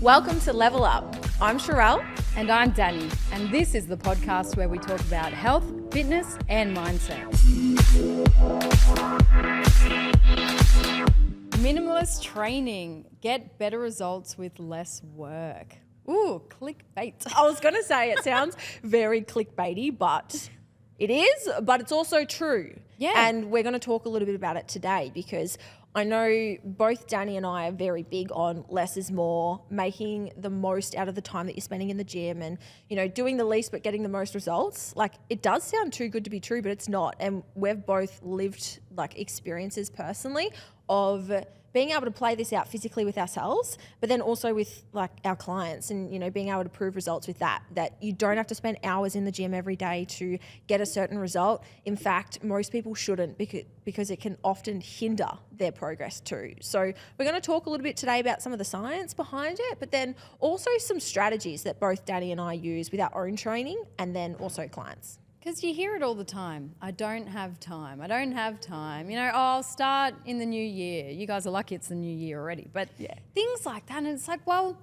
Welcome to Level Up. I'm Sharelle. And I'm Dani, and this is the podcast where we talk about health, fitness, and mindset. Minimalist training. Get better results with less work. Ooh, clickbait. I was going to say it sounds very clickbaity, but it is, but it's also true. Yeah. And we're going to talk a little bit about it today because I know both Dani and I are very big on less is more, making the most out of the time that you're spending in the gym and, you know, doing the least but getting the most results. Like, it does sound too good to be true, but it's not. And we've both lived like experiences personally of being able to play this out physically with ourselves, but then also with like our clients and, you know, being able to prove results with that you don't have to spend hours in the gym every day to get a certain result. In fact, most people shouldn't because it can often hinder their progress too. So we're going to talk a little bit today about some of the science behind it, but then also some strategies that both Dani and I use with our own training and then also clients. Because you hear it all the time. I don't have time. I don't have time. You know, I'll start in the new year. You guys are lucky it's the new year already. But yeah, things like that. And it's like, well,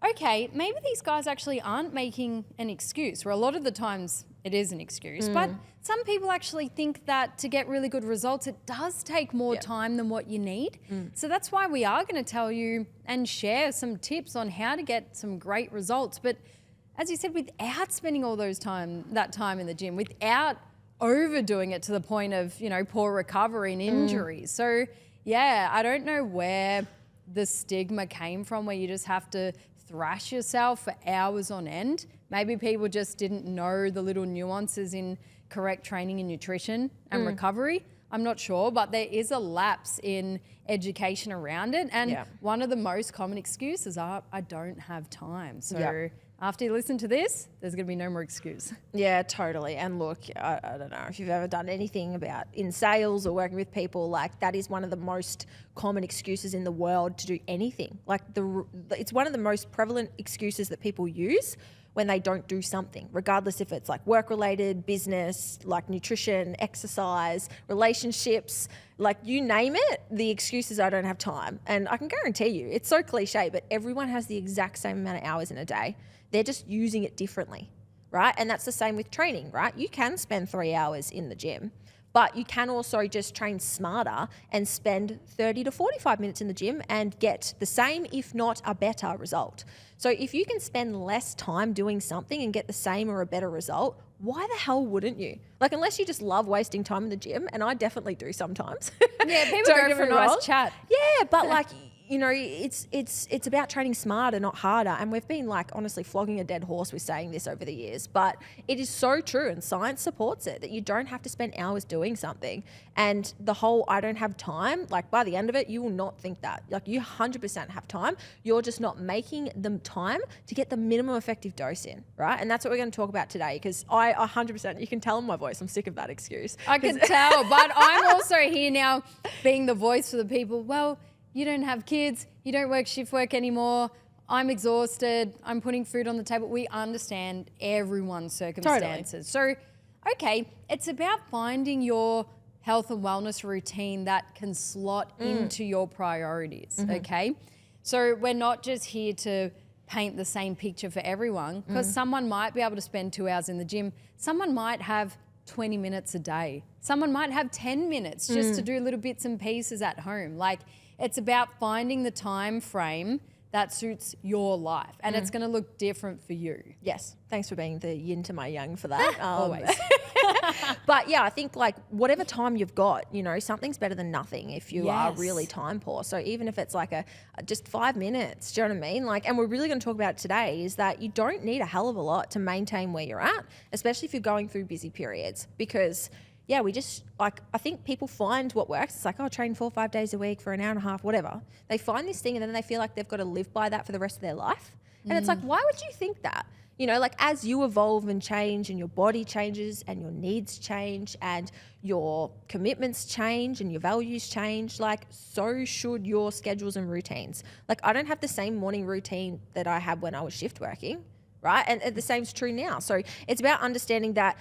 okay, maybe these guys actually aren't making an excuse, or a lot of the times it is an excuse. But some people actually think that to get really good results, it does take more time than what you need. So that's why we are going to tell you and share some tips on how to get some great results. But as you said, without spending all that time in the gym, without overdoing it to the point of, you know, poor recovery and injuries. So yeah, I don't know where the stigma came from where you just have to thrash yourself for hours on end. Maybe people just didn't know the little nuances in correct training and nutrition and recovery. I'm not sure, but there is a lapse in education around it. And one of the most common excuses are, I don't have time. So after you listen to this, there's going to be no more excuse. Yeah, totally. And look, I don't know if you've ever done anything about in sales or working with people, like that is one of the most common excuses in the world to do anything. Like it's one of the most prevalent excuses that people use when they don't do something, regardless if it's like work-related, business, like nutrition, exercise, relationships, like you name it, the excuse is I don't have time. And I can guarantee you, it's so cliche, but everyone has the exact same amount of hours in a day. They're just using it differently, right? And that's the same with training, right? You can spend 3 hours in the gym, but you can also just train smarter and spend 30 to 45 minutes in the gym and get the same, if not a better result. So if you can spend less time doing something and get the same or a better result, why the hell wouldn't you? Like, unless you just love wasting time in the gym, and I definitely do sometimes. Yeah, people go for a nice chat. Yeah, but like, you know, it's about training smarter, not harder. And we've been like honestly flogging a dead horse with saying this over the years, but it is so true and science supports it that you don't have to spend hours doing something. And the whole I don't have time, like by the end of it, you will not think that. Like you 100% have time. You're just not making the time to get the minimum effective dose in, right? And that's what we're going to talk about today because I 100%, you can tell in my voice, I'm sick of that excuse. I can tell, but I'm also here now being the voice for the people. Well, you don't have kids, you don't work shift work anymore, I'm exhausted, I'm putting food on the table. We understand everyone's circumstances. Totally. So, okay, it's about finding your health and wellness routine that can slot into your priorities, okay? So we're not just here to paint the same picture for everyone because someone might be able to spend 2 hours in the gym, someone might have 20 minutes a day, someone might have 10 minutes just to do little bits and pieces at home. Like, it's about finding the time frame that suits your life and it's going to look different for you. Yes. Thanks for being the yin to my yang for that. Always. But yeah, I think like whatever time you've got, you know, something's better than nothing if you are really time poor. So even if it's like just 5 minutes, do you know what I mean? Like, and we're really going to talk about today is that you don't need a hell of a lot to maintain where you're at, especially if you're going through busy periods because we just like, I think people find what works. It's like, oh, train 4 or 5 days a week for an hour and a half, whatever. They find this thing and then they feel like they've got to live by that for the rest of their life. And it's like, why would you think that? You know, like as you evolve and change and your body changes and your needs change and your commitments change and your values change, like so should your schedules and routines. Like I don't have the same morning routine that I had when I was shift working, right? And the same's true now. So it's about understanding that,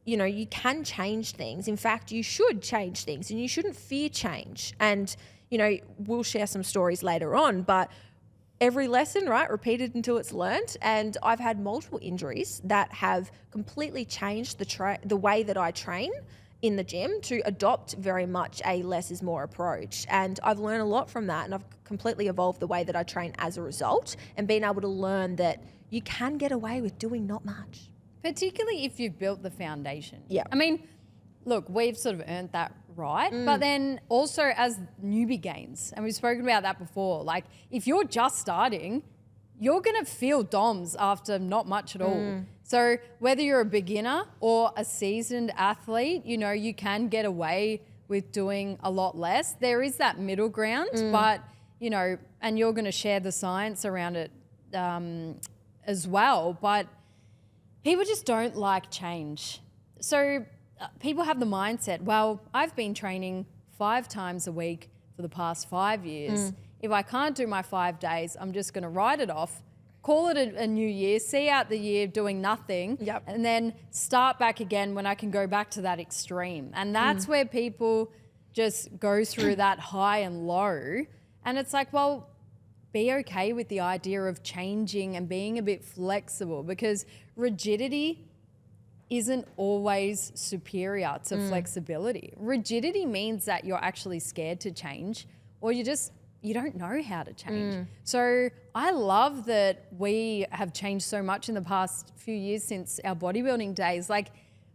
you know, you can change things. In fact, you should change things and you shouldn't fear change. And, you know, we'll share some stories later on, but every lesson, right? Repeated until it's learnt. And I've had multiple injuries that have completely changed the way that I train in the gym to adopt very much a less is more approach. And I've learned a lot from that, and I've completely evolved the way that I train as a result, and being able to learn that you can get away with doing not much. Particularly if you've built the foundation. Yeah. I mean, look, we've sort of earned that right, but then also as newbie gains, and we've spoken about that before, like if you're just starting, you're going to feel DOMs after not much at all. So whether you're a beginner or a seasoned athlete, you know, you can get away with doing a lot less. There is that middle ground, but, you know, and you're going to share the science around it as well, but people just don't like change. So people have the mindset, well, I've been training 5 times a week for the past 5 years. If I can't do my 5 days, I'm just going to write it off, call it a new year, see out the year doing nothing, and then start back again when I can go back to that extreme. And that's where people just go through that high and low. And it's like, well, be okay with the idea of changing and being a bit flexible, because rigidity isn't always superior to flexibility. Rigidity means that you're actually scared to change, or you don't know how to change. So I love that we have changed so much in the past few years since our bodybuilding days. Like,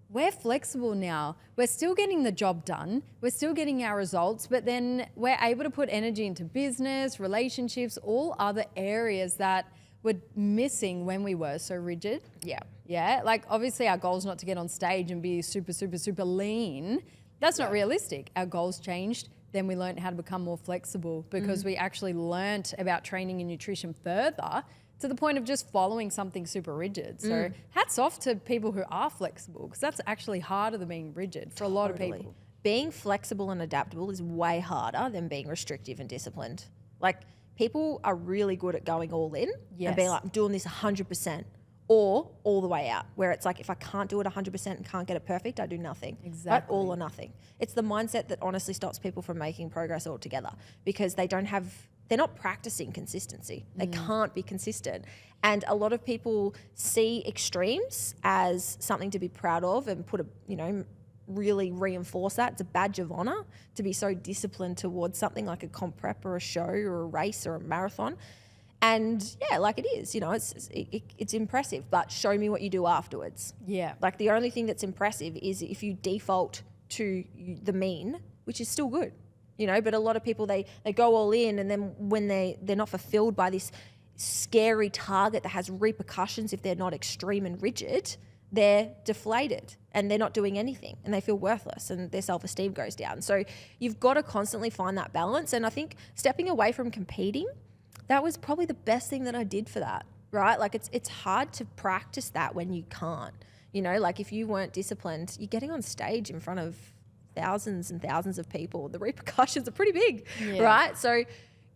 we're flexible now. We're still getting the job done. We're still getting our results, but then we're able to put energy into business, relationships, all other areas that were missing when we were so rigid. Yeah. Like, obviously our goal is not to get on stage and be super, super, super lean. That's not realistic. Our goals changed. Then we learned how to become more flexible, because we actually learnt about training and nutrition further, to the point of just following something super rigid. So hats off to people who are flexible, because that's actually harder than being rigid for a lot of people. Being flexible and adaptable is way harder than being restrictive and disciplined. Like, people are really good at going all in and being like, I'm doing this 100%. Or all the way out, where it's like, if I can't do it 100% and can't get it perfect, I do nothing. Exactly. Right? All or nothing. It's the mindset that honestly stops people from making progress altogether, because they're not practicing consistency. They can't be consistent. And a lot of people see extremes as something to be proud of and really reinforce that. It's a badge of honor to be so disciplined towards something like a comp prep or a show or a race or a marathon. And yeah, like, it is, it's impressive, but show me what you do afterwards. Yeah. Like, the only thing that's impressive is if you default to the mean, which is still good, but a lot of people, they go all in, and then when they're not fulfilled by this scary target that has repercussions if they're not extreme and rigid, they're deflated and they're not doing anything, and they feel worthless and their self-esteem goes down. So you've got to constantly find that balance. And I think stepping away from competing, that was probably the best thing that I did for that, right? Like, it's hard to practice that when you can't, like, if you weren't disciplined, you're getting on stage in front of thousands and thousands of people. The repercussions are pretty big, right? So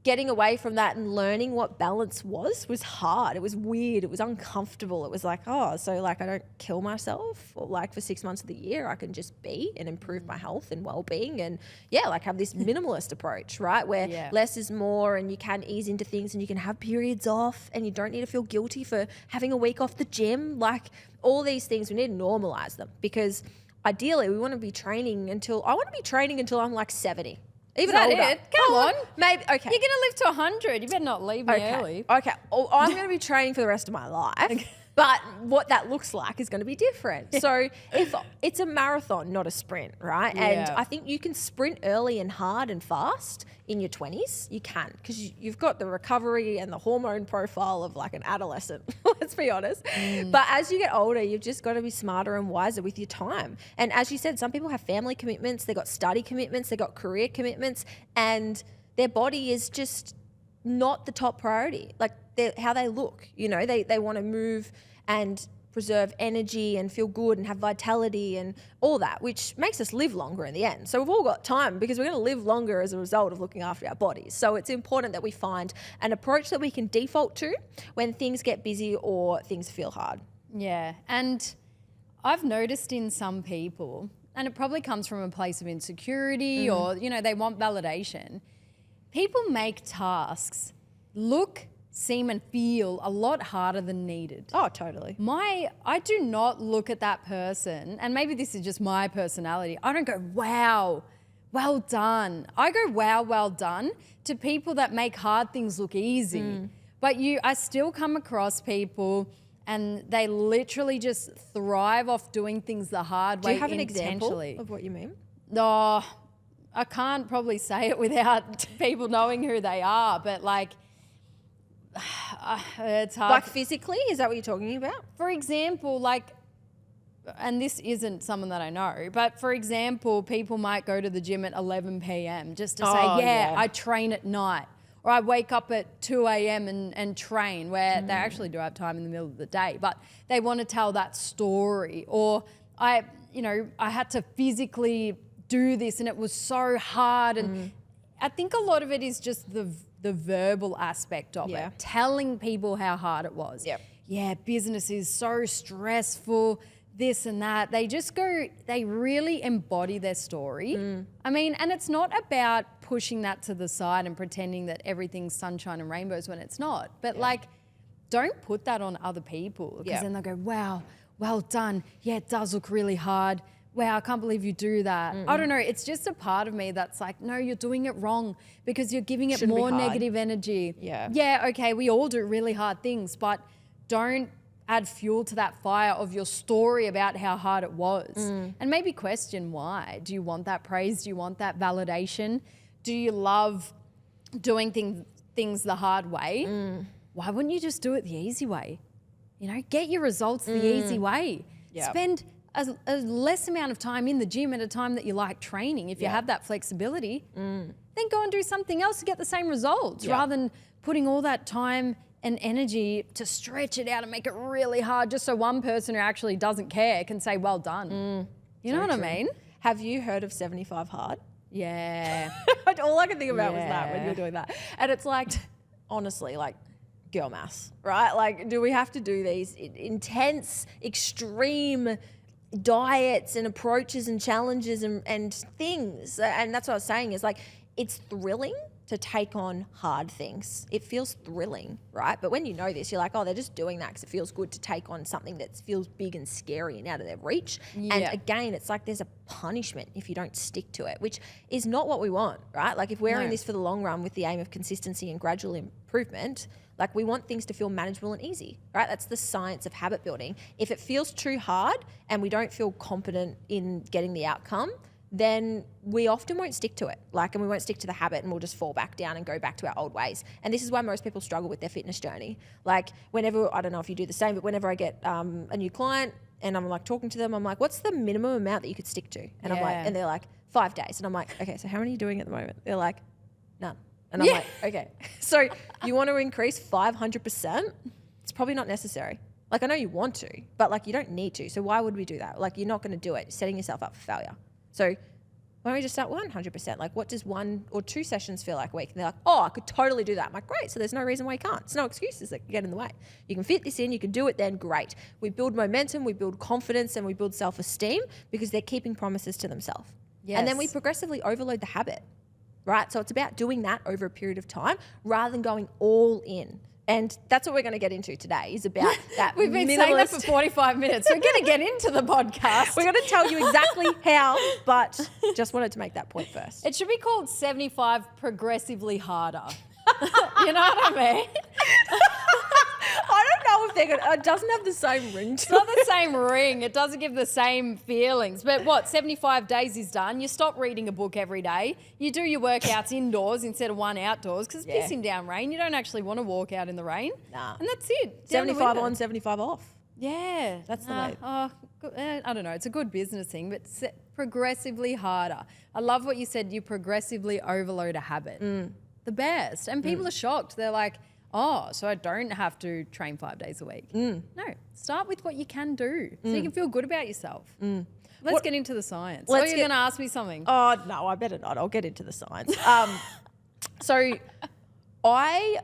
getting away from that and learning what balance was hard. It was weird. It was uncomfortable. It was like, I don't kill myself, or like for 6 months of the year, I can just be and improve my health and well-being, and have this minimalist approach, right? Where less is more, and you can ease into things, and you can have periods off, and you don't need to feel guilty for having a week off the gym. Like, all these things, we need to normalize them, because ideally we want to be training until I'm like 70. Even older. It? Come on. Maybe, okay. You're going to live to 100. You better not leave me early. Okay. I'm going to be training for the rest of my life. But what that looks like is going to be different. So if it's a marathon, not a sprint, right? And I think you can sprint early and hard and fast in your 20s. You can, because you've got the recovery and the hormone profile of like an adolescent, let's be honest. But as you get older, you've just got to be smarter and wiser with your time. And as you said, some people have family commitments, they've got study commitments, they've got career commitments, and their body is just not the top priority. Like, how they look, they want to move and preserve energy and feel good and have vitality and all that, which makes us live longer in the end. So we've all got time, because we're going to live longer as a result of looking after our bodies. So it's important that we find an approach that we can default to when things get busy or things feel hard. Yeah. And I've noticed in some people, and it probably comes from a place of insecurity or, they want validation. People make tasks look seem and feel a lot harder than needed. Oh, totally. I do not look at that person, and maybe this is just my personality. I don't go, wow, well done. I go, wow, well done to people that make hard things look easy. But I still come across people and they literally just thrive off doing things the hard way. Do you have an example intentionally. of what you mean? No, I can't probably say it without people knowing who they are, but like, it's hard. Like physically? Is that what you're talking about? For example, like, and this isn't someone that I know, but for example, people might go to the gym at 11 p.m. just to say, yeah, I train at night. Or I wake up at 2 a.m. and train, where they actually do have time in the middle of the day, but they want to tell that story. Or I had to physically do this and it was so hard. And I think a lot of it is just the verbal aspect of it, telling people how hard it was. Yeah, business is so stressful, this and that. They really embody their story. I mean, and it's not about pushing that to the side and pretending that everything's sunshine and rainbows when it's not. But like, don't put that on other people, because then they'll go, wow, well done. Yeah, it does look really hard. Wow, I can't believe you do that. I don't know. It's just a part of me that's like, no, you're doing it wrong because you're giving it more negative energy. Yeah, okay, we all do really hard things, but don't add fuel to that fire of your story about how hard it was. And maybe question why. Do you want that praise? Do you want that validation? Do you love doing things the hard way? Why wouldn't you just do it the easy way? You know, get your results the easy way. Spend a less amount of time in the gym at a time that you like training. If you have that flexibility, then go and do something else to get the same results, rather than putting all that time and energy to stretch it out and make it really hard just so one person who actually doesn't care can say, well done. You know what I mean? Have you heard of 75 hard? Yeah. All I could think about was that when you're doing that. And it's like, honestly, like girl maths, right? Like, do we have to do these intense, extreme diets and approaches and challenges and things? And that's what I was saying is like, it's thrilling to take on hard things. It feels thrilling, right? But when you know this, you're like, oh, they're just doing that because it feels good to take on something that feels big and scary and out of their reach. And again, it's like there's a punishment if you don't stick to it, which is not what we want, right? Like if we're in this for the long run with the aim of consistency and gradual improvement, like we want things to feel manageable and easy, right? That's the science of habit building. If it feels too hard and we don't feel confident in getting the outcome, then we often won't stick to it. And we won't stick to the habit and we'll just fall back down and go back to our old ways. And this is why most people struggle with their fitness journey. Like whenever, I don't know if you do the same, but whenever I get a new client and I'm like talking to them, I'm like, what's the minimum amount that you could stick to? And I'm like, and they're like 5 days. And I'm like, okay, so how many are you doing at the moment? They're like, none. And I'm like, okay, so you want to increase 500%? It's probably not necessary. Like I know you want to, but like you don't need to. So why would we do that? Like you're not going to do it. You're setting yourself up for failure. So why don't we just start 100%? Like what does 1 or 2 sessions feel like a week? And they're like, oh, I could totally do that. I'm like, great. So there's no reason why you can't. There's no excuses that get in the way. You can fit this in. You can do it then. Great. We build momentum. We build confidence and we build self-esteem because they're keeping promises to themselves. Yes. And then we progressively overload the habit, right? So it's about doing that over a period of time rather than going all in. And that's what we're going to get into today is about that. We've been saying that for 45 minutes. We're going to get into the podcast. We're going to tell you exactly how, but just wanted to make that point first. It should be called 75 Progressively Harder. You know what I mean? I don't know if they're going to, it doesn't have the same ring to it. It's not the same ring. It doesn't give the same feelings. But what, 75 days is done. You stop reading a book every day. You do your workouts indoors instead of one outdoors because it's pissing down rain. You don't actually want to walk out in the rain. Nah. And that's it. 75 on, 75 off. Yeah. That's the way. I don't know. It's a good business thing, but progressively harder. I love what you said. You progressively overload a habit. The best. And people are shocked. They're like, oh, so I don't have to train 5 days a week. No, start with what you can do so you can feel good about yourself. Let's get into the science. Or you're going to ask me something. Oh, no, I better not. I'll get into the science. So I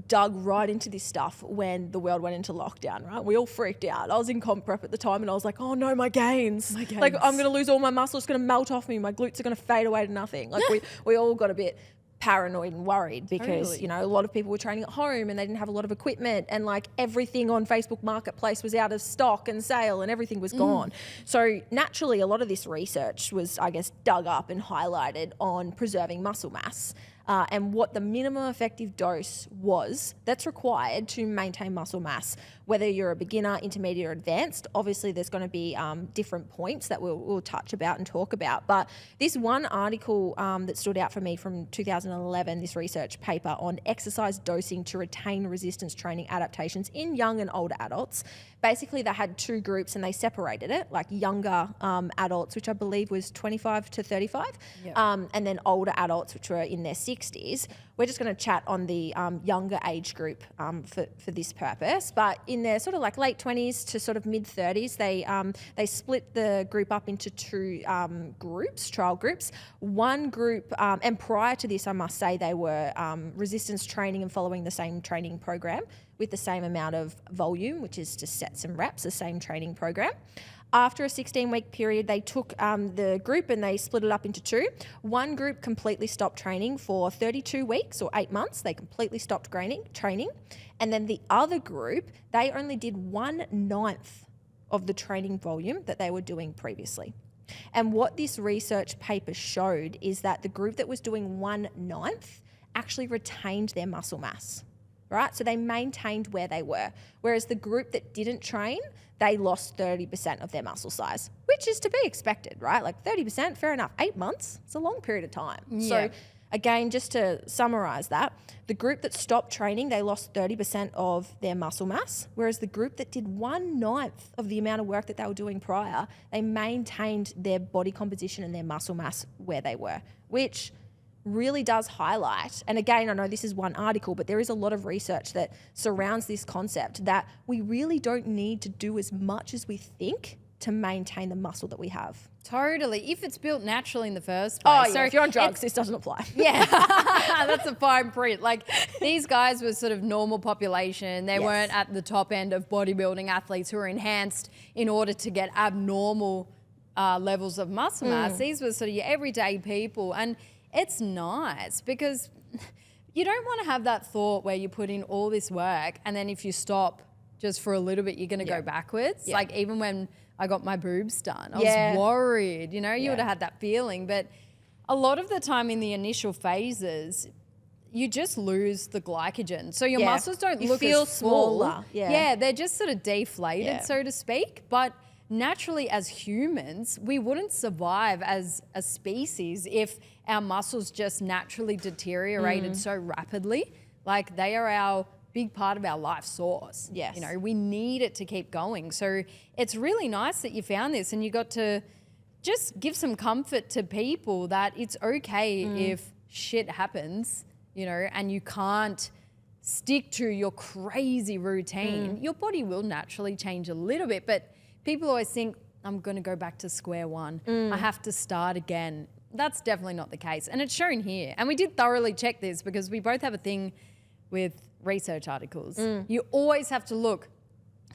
dug right into this stuff when the world went into lockdown, right? We all freaked out. I was in comp prep at the time and I was like, oh no, my gains. Like I'm going to lose all my muscle. It's going to melt off me. My glutes are going to fade away to nothing. Like we all got a bit paranoid and worried because, Totally. you know, a lot of people were training at home and they didn't have a lot of equipment, and like everything on Facebook Marketplace was out of stock and sale and everything was gone. So naturally, a lot of this research was, I guess, dug up and highlighted on preserving muscle mass. And what the minimum effective dose was that's required to maintain muscle mass, whether you're a beginner, intermediate, or advanced. Obviously, there's going to be different points that we'll touch about and talk about. But this one article that stood out for me from 2011, this research paper on exercise dosing to retain resistance training adaptations in young and older adults. Basically, they had two groups and they separated it, like younger adults, which I believe was 25 to 35, and then older adults, which were in their 60s. We're just going to chat on the younger age group for this purpose. But in their sort of like late 20s to sort of mid 30s, they split the group up into two trial groups. One group, and prior to this, I must say, they were resistance training and following the same training program with the same amount of volume, which is just sets and reps, the same training program. After a 16-week period, they took the group and they split it up into two. One group completely stopped training for 32 weeks or 8 months. They completely stopped training. And then the other group, they only did 1/9 of the training volume that they were doing previously. And what this research paper showed is that the group that was doing 1/9 actually retained their muscle mass. Right? So they maintained where they were. Whereas the group that didn't train, they lost 30% of their muscle size, which is to be expected, right? Like 30%, fair enough. 8 months, it's a long period of time. Yeah. So again, just to summarize that, the group that stopped training, they lost 30% of their muscle mass, whereas the group that did 1/9 of the amount of work that they were doing prior, they maintained their body composition and their muscle mass where they were, which really does highlight, and again, I know this is one article, but there is a lot of research that surrounds this concept that we really don't need to do as much as we think to maintain the muscle that we have. Totally. If it's built naturally in the first place. Oh, yeah. If you're on drugs, this doesn't apply. Yeah, that's a fine print. Like, these guys were sort of normal population. They weren't at the top end of bodybuilding athletes who are enhanced in order to get abnormal levels of muscle mass. These were sort of your everyday people. And it's nice because you don't want to have that thought where you put in all this work and then if you stop just for a little bit, you're going to go backwards. Like even when I got my boobs done, I was worried, you know, you would have had that feeling. But a lot of the time in the initial phases, you just lose the glycogen. So your muscles don't look feel as full. smaller. Yeah, they're just sort of deflated, so to speak. But naturally, as humans, we wouldn't survive as a species if our muscles just naturally deteriorated so rapidly. Like, they are our big part of our life source. Yes. You know, we need it to keep going. So it's really nice that you found this and you got to just give some comfort to people that it's okay if shit happens, you know, and you can't stick to your crazy routine. Your body will naturally change a little bit, but people always think, I'm going to go back to square one. I have to start again. That's definitely not the case. And it's shown here. And we did thoroughly check this because we both have a thing with research articles. You always have to look,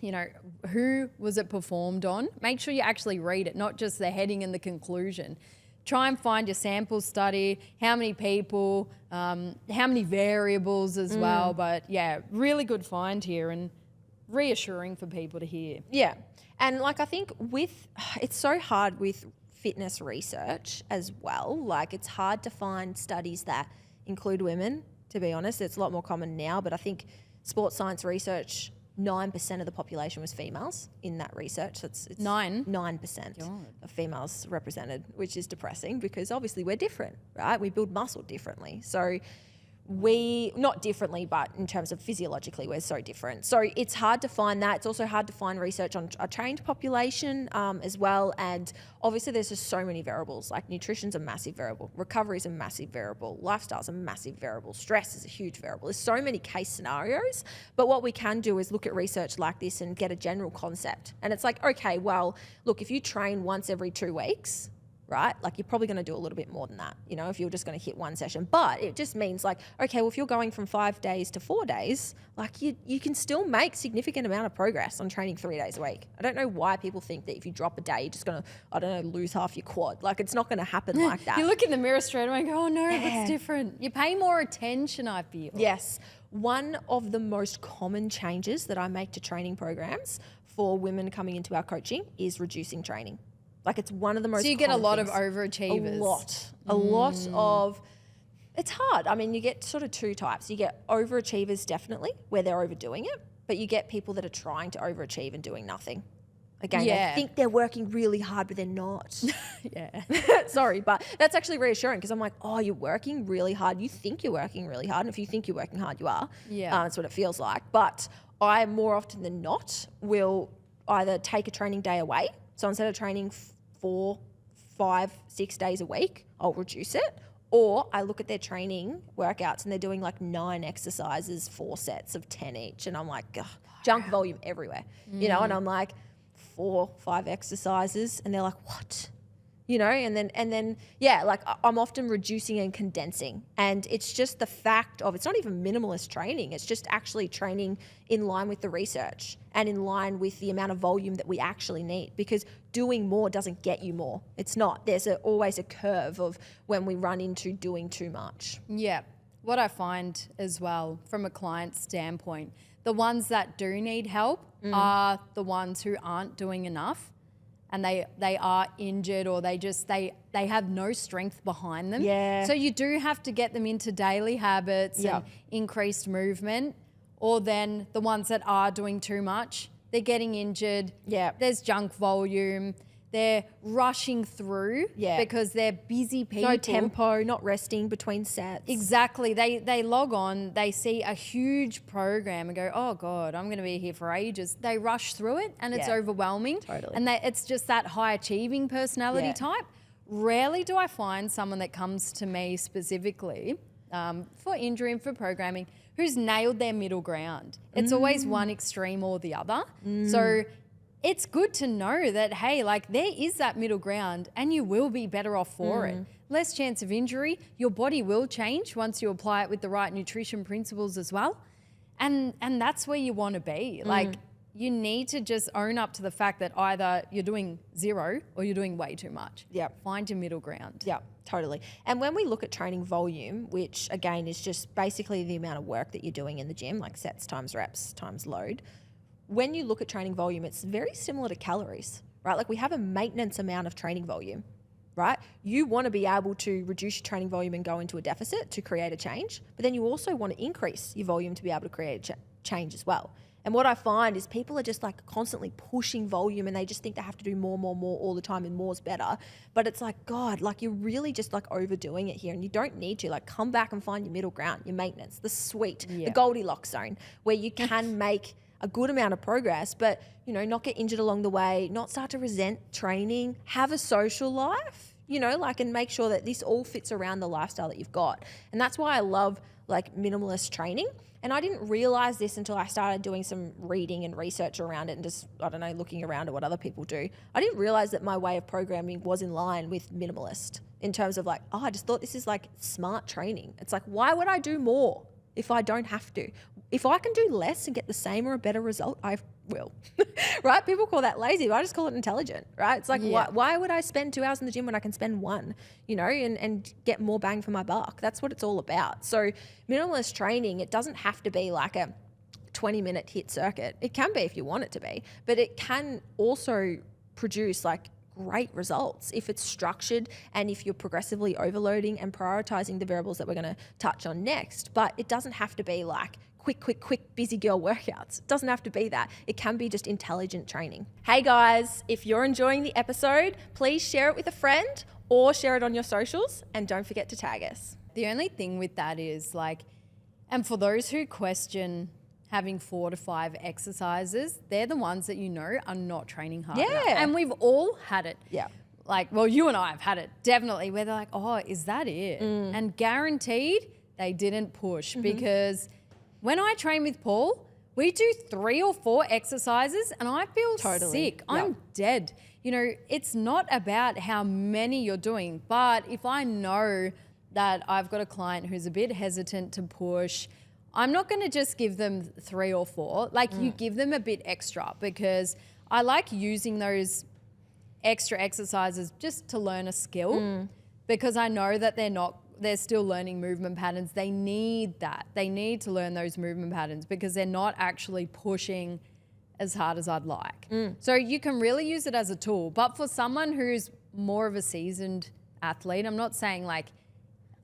you know, who was it performed on? Make sure you actually read it, not just the heading and the conclusion. Try and find your sample study, how many people, how many variables as well. But yeah, really good find here and reassuring for people to hear. Yeah. And like, I think it's so hard with fitness research as well. Like, it's hard to find studies that include women, to be honest. It's a lot more common now, but I think sports science research, 9% of the population was females in that research. So it's 9% of females represented, which is depressing because obviously we're different, right? We build muscle differently. So not differently, but in terms of physiologically, we're so different. So it's hard to find that. It's also hard to find research on a trained population as well. And obviously there's just so many variables. Like, nutrition's a massive variable. Recovery is a massive variable. Lifestyle's a massive variable. Stress is a huge variable. There's so many case scenarios. But what we can do is look at research like this and get a general concept. And it's like, okay, well, look, if you train once every 2 weeks, right? Like you're probably going to do a little bit more than that, you know, if you're just going to hit one session. But it just means like, okay, well, if you're going from 5 days to 4 days, like you can still make significant amount of progress on training 3 days a week. I don't know why people think that if you drop a day, you're just going to, I don't know, lose half your quad. Like it's not going to happen like that. You look in the mirror straight away and go, oh no, that's different. You pay more attention, I feel. Yes. One of the most common changes that I make to training programs for women coming into our coaching is reducing training. Like it's one of the most. So you get a lot of things. overachievers. A lot of. It's hard. I mean, you get sort of two types. You get overachievers definitely, where they're overdoing it, but you get people that are trying to overachieve and doing nothing. Again, they think they're working really hard, but they're not. Yeah. Sorry, but that's actually reassuring because I'm like, oh, you're working really hard. You think you're working really hard. And if you think you're working hard, you are. Yeah. That's what it feels like. But I more often than not will either take a training day away. So instead of training 4, 5, 6 days a week, I'll reduce it. Or I look at their training workouts and they're doing like 9 exercises, 4 sets of 10 each. And I'm like, ugh, junk volume everywhere, you know, and I'm like, 4, 5 exercises, and they're like, what? You know, and then yeah, like I'm often reducing and condensing, and it's just the fact of, it's not even minimalist training, it's just actually training in line with the research and in line with the amount of volume that we actually need, because doing more doesn't get you more. It's not. There's always a curve of when we run into doing too much. Yeah. What I find as well from a client standpoint, the ones that do need help are the ones who aren't doing enough, and they are injured, or they have no strength behind them. Yeah. So you do have to get them into daily habits and increased movement, or then the ones that are doing too much, they're getting injured. Yeah. There's junk volume. They're rushing through because they're busy people. No tempo, not resting between sets. Exactly. They log on, they see a huge program and go, oh God, I'm going to be here for ages. They rush through it and it's overwhelming. Totally. And it's just that high achieving personality type. Rarely do I find someone that comes to me specifically for injury and for programming who's nailed their middle ground. It's always one extreme or the other. So it's good to know that, hey, like there is that middle ground and you will be better off for it. Less chance of injury. Your body will change once you apply it with the right nutrition principles as well. And that's where you want to be. Like you need to just own up to the fact that either you're doing 0 or you're doing way too much. Yep. Find your middle ground. Yeah, totally. And when we look at training volume, which again is just basically the amount of work that you're doing in the gym, like sets times reps times load, when you look at training volume, it's very similar to calories, right? Like we have a maintenance amount of training volume, right? You want to be able to reduce your training volume and go into a deficit to create a change, but then you also want to increase your volume to be able to create a change as well. And what I find is people are just like constantly pushing volume and they just think they have to do more all the time, and more's better. But it's like, God, like you're really just like overdoing it here, and you don't need to. Like come back and find your middle ground, your maintenance, the sweet, the Goldilocks zone, where you can make a good amount of progress, but you know, not get injured along the way, not start to resent training, have a social life, you know, like, and make sure that this all fits around the lifestyle that you've got. And that's why I love like minimalist training. And I didn't realize this until I started doing some reading and research around it and just, I don't know, looking around at what other people do. I didn't realize that my way of programming was in line with minimalist in terms of like, oh, I just thought this is like smart training. It's like, why would I do more if I don't have to? If I can do less and get the same or a better result, I will, right? People call that lazy, but I just call it intelligent, right? It's like, why would I spend 2 hours in the gym when I can spend 1, you know, and get more bang for my buck? That's what it's all about. So minimalist training, it doesn't have to be like a 20-minute hit circuit. It can be if you want it to be, but it can also produce like great results if it's structured and if you're progressively overloading and prioritizing the variables that we're going to touch on next. But it doesn't have to be like quick, busy girl workouts. It doesn't have to be that. It can be just intelligent training. Hey guys, if you're enjoying the episode, please share it with a friend or share it on your socials, and don't forget to tag us. The only thing with that is like, and for those who question having 4 to 5 exercises, they're the ones that you know are not training hard enough. And we've all had it. Yeah. Like, well, you and I have had it, definitely, where they're like, oh, is that it? And guaranteed they didn't push, because when I train with Paul, We do 3 or 4 exercises and I feel sick. Yep. I'm dead. You know, it's not about how many you're doing, but if I know that I've got a client who's a bit hesitant to push, I'm not going to just give them 3 or 4. Like you give them a bit extra, because I like using those extra exercises just to learn a skill, because I know that they're still learning movement patterns. They need that. They need to learn those movement patterns because they're not actually pushing as hard as I'd like. So you can really use it as a tool. But for someone who's more of a seasoned athlete, I'm not saying like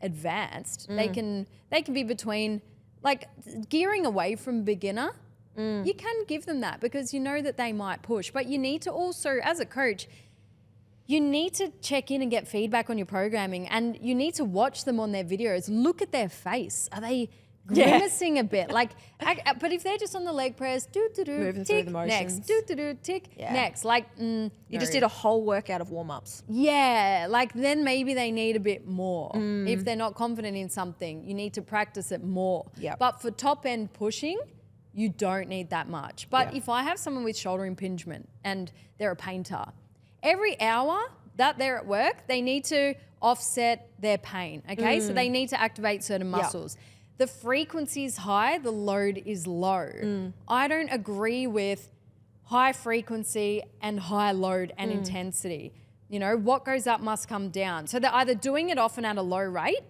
advanced, they can be between, like, gearing away from beginner. You can give them that because you know that they might push. But you need to also, as a coach, you need to check in and get feedback on your programming, and you need to watch them on their videos. Look at their face. Are they grimacing a bit? Like, but if they're just on the leg press, Moving through tick, the motions. next, tick, next. Like, You just did a whole workout of warm-ups. Yeah, like then maybe they need a bit more. If they're not confident in something, you need to practice it more. Yep. But for top end pushing, you don't need that much. But if I have someone with shoulder impingement and they're a painter, every hour that they're at work, they need to offset their pain, okay? So they need to activate certain muscles. The frequency is high, the load is low. I don't agree with high frequency and high load and intensity. You know, what goes up must come down. So they're either doing it often at a low rate,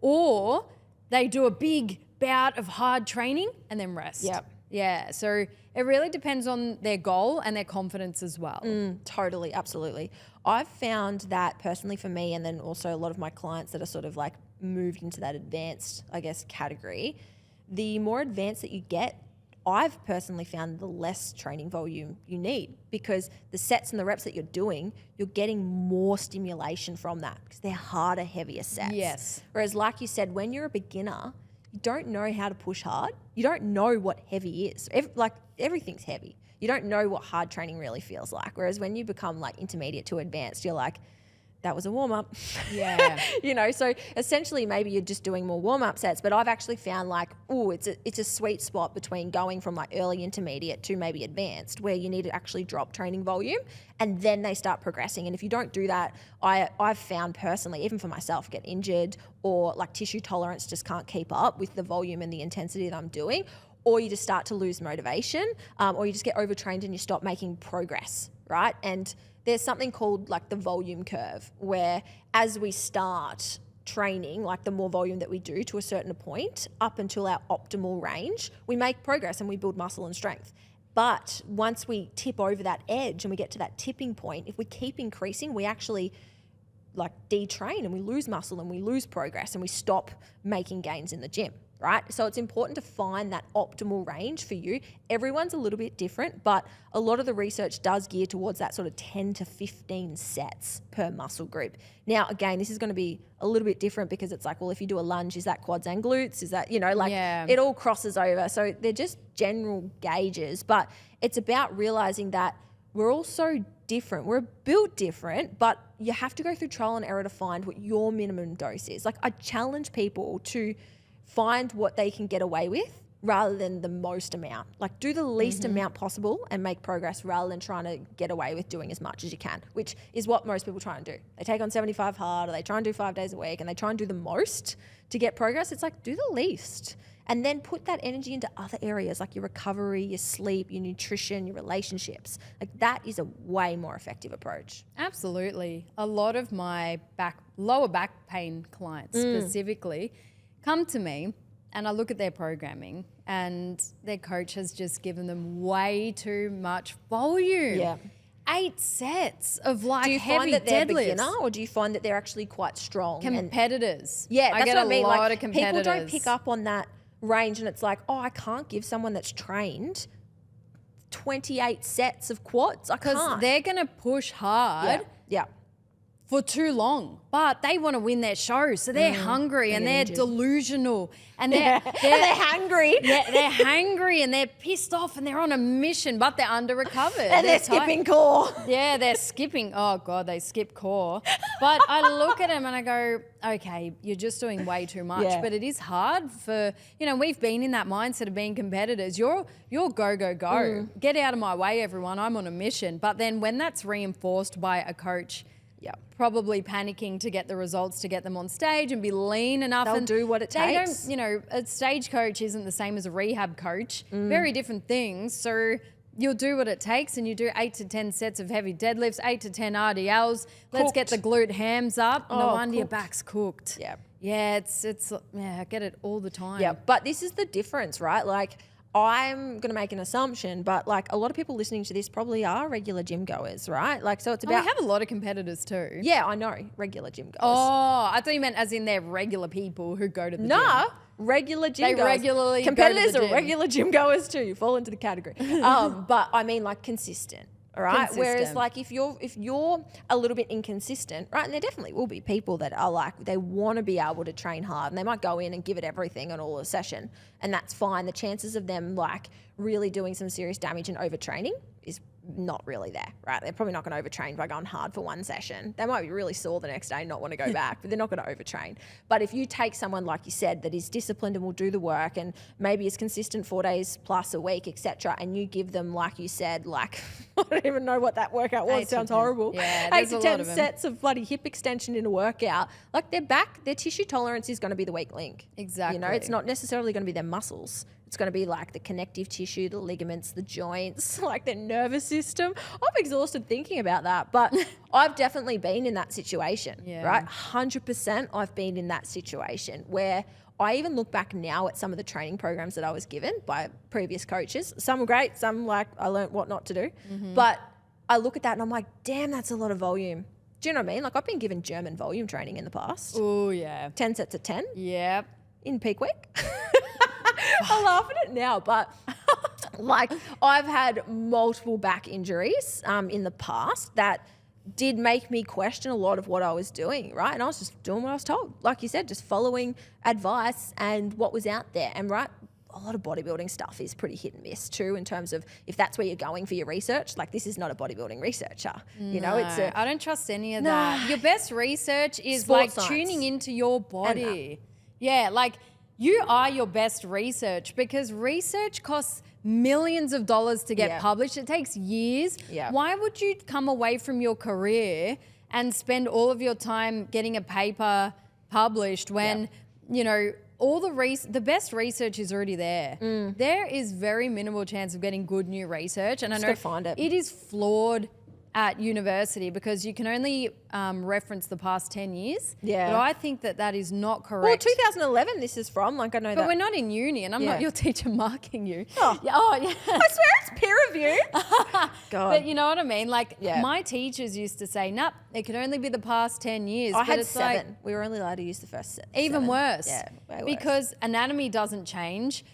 or they do a big bout of hard training and then rest. Yeah, so it really depends on their goal and their confidence as well. Totally, absolutely. I've found that personally for me, and then also a lot of my clients that are sort of like moved into that advanced, I guess, category, the more advanced that you get, I've personally found the less training volume you need, because the sets and the reps that you're doing, you're getting more stimulation from that because they're harder, heavier sets. Yes. Whereas like you said, when you're a beginner, you don't know how to push hard. You don't know what heavy is. Everything's heavy. You don't know what hard training really feels like. Whereas when you become like intermediate to advanced, you're like, that was a warm-up. Yeah. You know, so essentially maybe you're just doing more warm-up sets, but I've actually found like, it's a sweet spot between going from like early intermediate to maybe advanced, where you need to actually drop training volume and then they start progressing. And if you don't do that, I've found personally, even for myself, get injured, or like tissue tolerance just can't keep up with the volume and the intensity that I'm doing, or you just start to lose motivation, or you just get overtrained and you stop making progress, right? And there's something called like the volume curve, where as we start training, like the more volume that we do to a certain point up until our optimal range, we make progress and we build muscle and strength. But once we tip over that edge and we get to that tipping point, if we keep increasing, we actually like detrain and we lose muscle and we lose progress and we stop making gains in the gym. Right? So it's important to find that optimal range for you. Everyone's a little bit different, but a lot of the research does gear towards that sort of 10 to 15 sets per muscle group. Now, again, this is going to be a little bit different because it's like, well, if you do a lunge, is that quads and glutes? Is that, it all crosses over. So they're just general gauges, but it's about realizing that we're all so different. We're built different, but you have to go through trial and error to find what your minimum dose is. Like, I challenge people to find what they can get away with rather than the most amount. Like, do the least amount possible and make progress rather than trying to get away with doing as much as you can, which is what most people try and do. They take on 75 hard, or they try and do 5 days a week, and they try and do the most to get progress. It's like, do the least and then put that energy into other areas like your recovery, your sleep, your nutrition, your relationships. Like, that is a way more effective approach. Absolutely. A lot of my lower back pain clients specifically come to me and I look at their programming and their coach has just given them way too much volume. Yeah. 8 sets of like heavy deadlifts. Do you find that they're beginner, or do you find that they're actually quite strong? Competitors. Yeah, that's what I mean. Lot like, of competitors. People don't pick up on that range, and it's like, oh, I can't give someone that's trained 28 sets of quads. I can't. Because they're going to push hard. Yeah. for too long, but they want to win their show. So they're hungry and they're delusional and they're hungry. Yeah, they're hangry and they're pissed off and they're on a mission, but they're under recovered. And they're skipping core. Yeah, they're skipping. Oh God, they skip core. But I look at them and I go, okay, you're just doing way too much. Yeah. But it is hard for, we've been in that mindset of being competitors. You're go, go, go. Get out of my way, everyone. I'm on a mission. But then when that's reinforced by a coach, probably panicking to get the results, to get them on stage and be lean enough. They'll and do what it takes. A stage coach isn't the same as a rehab coach. Very different things. So you'll do what it takes and you do 8 to 10 sets of heavy deadlifts, 8 to 10 RDLs. Let's get the glute hams up. No wonder your back's cooked. Yeah. Yeah, I get it all the time. Yeah, but this is the difference, right? Like, I'm going to make an assumption, but like a lot of people listening to this probably are regular gym goers, right? Like, so it's about... we have a lot of competitors too. Yeah, I know, regular gym goers. Oh, I thought you meant as in they're regular people who go to the gym. Regular gym goers. Regularly Competitors go to the are gym. regular gym goers too. You fall into the category. But I mean like consistent. All right. Consistent. Whereas like if you're a little bit inconsistent, right, and there definitely will be people that are like they want to be able to train hard and they might go in and give it everything on all the session, and that's fine. The chances of them like really doing some serious damage and overtraining is not really there, right? They're probably not going to overtrain by going hard for one session. They might be really sore the next day and not want to go back, but they're not going to overtrain. But if you take someone, like you said, that is disciplined and will do the work and maybe is consistent 4 days plus a week, etc., and you give them, like you said, like, I don't even know what that workout was. It sounds horrible. Yeah, 8 to 10 sets of bloody hip extension in a workout. Like their tissue tolerance is going to be the weak link. Exactly. It's not necessarily going to be their muscles. It's going to be like the connective tissue, the ligaments, the joints, like their nervous system. I'm exhausted thinking about that, but I've definitely been in that situation, right? 100% I've been in that situation where I even look back now at some of the training programs that I was given by previous coaches. Some were great, some like I learned what not to do. But I look at that and I'm like, damn, that's a lot of volume. Do you know what I mean? Like I've been given German volume training in the past. Oh, yeah. 10 sets of 10. Yep. In peak week. I laugh at it now, but like I've had multiple back injuries in the past that did make me question a lot of what I was doing, right? And I was just doing what I was told. Like you said, just following advice and what was out there. And right, a lot of bodybuilding stuff is pretty hit and miss too in terms of if that's where you're going for your research. Like this is not a bodybuilding researcher. I don't trust any of that. Your best research is Sports like science. tuning into your body. Yeah, like you are your best research because research costs millions of dollars to get published. It takes years. Yeah. Why would you come away from your career and spend all of your time getting a paper published when, all the best research is already there. There is very minimal chance of getting good new research. And I know find it. It is flawed at university because you can only reference the past 10 years. Yeah. But I think that is not Well, correct. 2011 this is from, like I know that. But we're not in uni and I'm not your teacher marking you. Oh. Yeah, I swear it's peer review. God. But you know what I mean? Like Yeah. my teachers used to say, nope, it can only be the past 10 years. I But had it's 7. like, We were only allowed to use the first set. even 7. worse. Yeah, way worse. Because anatomy doesn't change.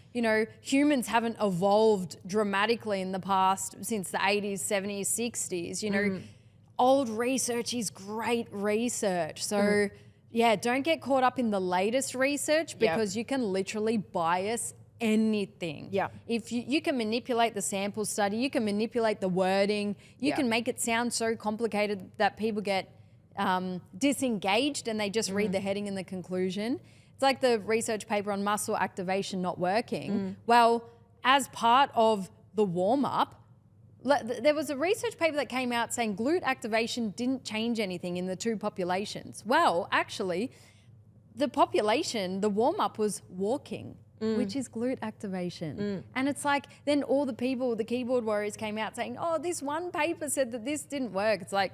Humans haven't evolved dramatically in the past since the 80s, 70s, 60s. Old research is great research. So don't get caught up in the latest research because you can literally bias anything. Yeah. If you can manipulate the sample study, you can manipulate the wording, you can make it sound so complicated that people get disengaged and they just read the heading and the conclusion. It's like the research paper on muscle activation not working. Well, as part of the warm-up, there was a research paper that came out saying glute activation didn't change anything in the two populations. Well, actually, the warm-up was walking, which is glute activation. And it's like, then all the keyboard warriors came out saying, oh, this one paper said that this didn't work. It's like,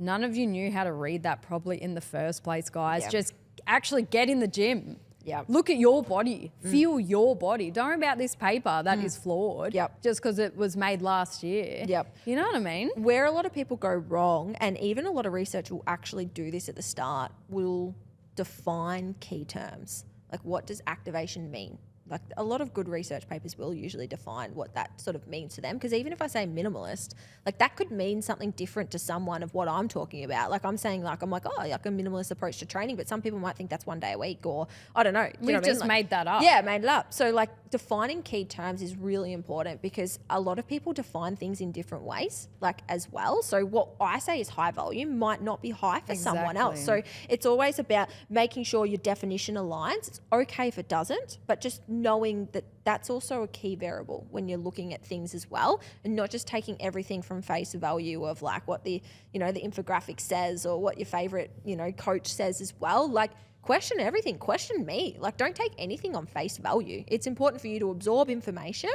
none of you knew how to read that properly in the first place, guys. Yeah. Just actually get in the gym. Yeah. Look at your body. Feel your body. Don't worry about this paper that is flawed just because it was made last year. Yep. You know what I mean? Where a lot of people go wrong, and even a lot of research will actually do this at the start, will define key terms. Like what does activation mean? like a lot of good research papers will usually define what that sort of means to them. Because even if I say minimalist, like that could mean something different to someone of what I'm talking about. Like I'm saying, like I'm like, oh, like a minimalist approach to training, but some people might think that's 1 day a week, or I don't know. We've just made that up. Yeah, made it up. So like defining key terms is really important, because a lot of people define things in different ways, like as well. So what I say is high volume might not be high for someone else. So it's always about making sure your definition aligns. It's okay if it doesn't, but just knowing that that's also a key variable when you're looking at things as well, and not just taking everything from face value of like what the, you know, the infographic says, or what your favorite, you know, coach says as well. Like question everything, question me. Like don't take anything on face value. It's important for you to absorb information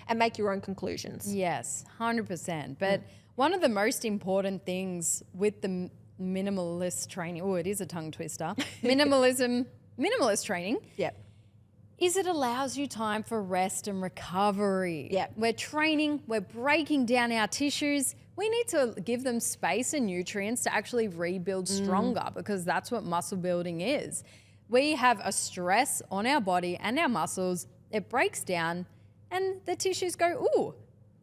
and make your own conclusions. Yes, 100%. But one of the most important things with the minimalist training, oh, it is a tongue twister, minimalist training. Yep. Is it allows you time for rest and recovery. Yeah. We're training, we're breaking down our tissues. We need to give them space and nutrients to actually rebuild stronger, because that's what muscle building is. We have a stress on our body and our muscles, it breaks down, and the tissues go, ooh,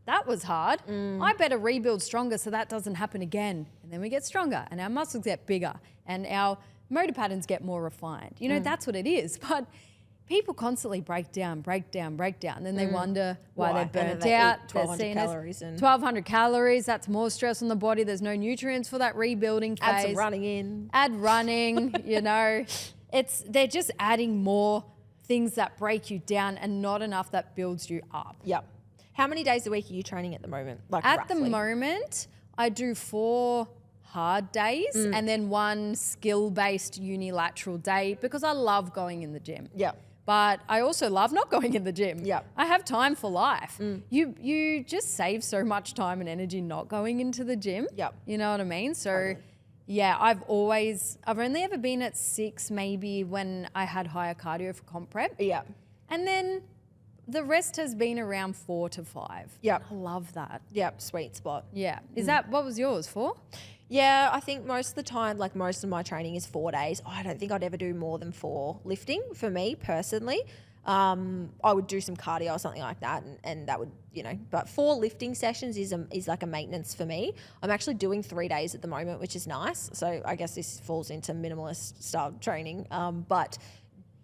that was hard. I better rebuild stronger so that doesn't happen again. And then we get stronger and our muscles get bigger and our motor patterns get more refined. You know, that's what it is. But people constantly break down. And then they wonder why they're burnt out. 1,200 calories. 1,200 calories. That's more stress on the body. There's no nutrients for that rebuilding phase. Add some running in. Add running, you know. They're just adding more things that break you down and not enough that builds you up. Yep. How many days a week are you training at the moment? Like at roughly? the moment, I do 4 hard days and then 1 skill-based unilateral day, because I love going in the gym. Yeah. But I also love not going in the gym. Yeah. I have time for life. You just save so much time and energy not going into the gym. Yep. You know what I mean? So Totally. yeah, I've only ever been at 6 maybe when I had higher cardio for comp prep. Yeah. And then the rest has been around 4 to 5. Yep. I love that. Yep. Sweet spot. Yeah. Is that, what was yours, 4? Yeah, I think most of the time, like most of my training is 4 days. I don't think I'd ever do more than 4 lifting for me personally. I would do some cardio or something like that, and that would, you know, but 4 lifting sessions is like a maintenance for me. I'm actually doing 3 days at the moment, which is nice. So I guess this falls into minimalist style training. But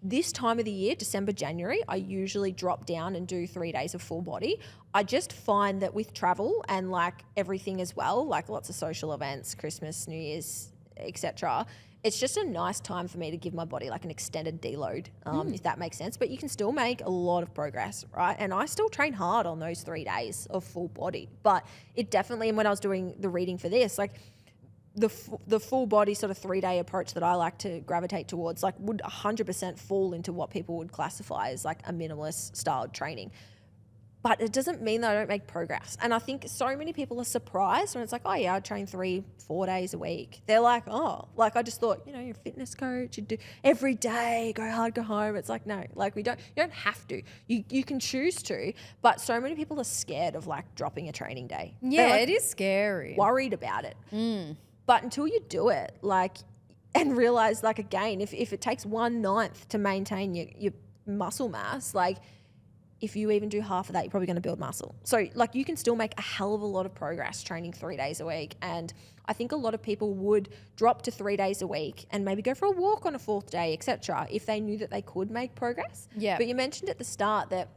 this time of the year, December, January, I usually drop down and do 3 days of full body. I just find that with travel and like everything as well, like lots of social events, Christmas, New Year's, etc., it's just a nice time for me to give my body like an extended deload, if that makes sense. But you can still make a lot of progress, right? And I still train hard on those 3 days of full body. But it definitely, and when I was doing the reading for this, like the full body sort of 3 day approach that I like to gravitate towards, like would 100% fall into what people would classify as like a minimalist style training. But it doesn't mean that I don't make progress. And I think so many people are surprised when it's like, oh yeah, I train 3-4 days a week. They're like, oh, like I just thought, you know, you're a fitness coach, you do every day, go hard, go home. It's like, no, like you don't have to. You can choose to, but so many people are scared of like dropping a training day. Yeah, like, it is scary. Worried about it. But until you do it, like, and realize like again, if it takes 1/9 to maintain your muscle mass, like if you even do half of that, you're probably going to build muscle. So like you can still make a hell of a lot of progress training 3 days a week. And I think a lot of people would drop to 3 days a week and maybe go for a walk on a 4th day, etc., if they knew that they could make progress. Yeah. But you mentioned at the start that,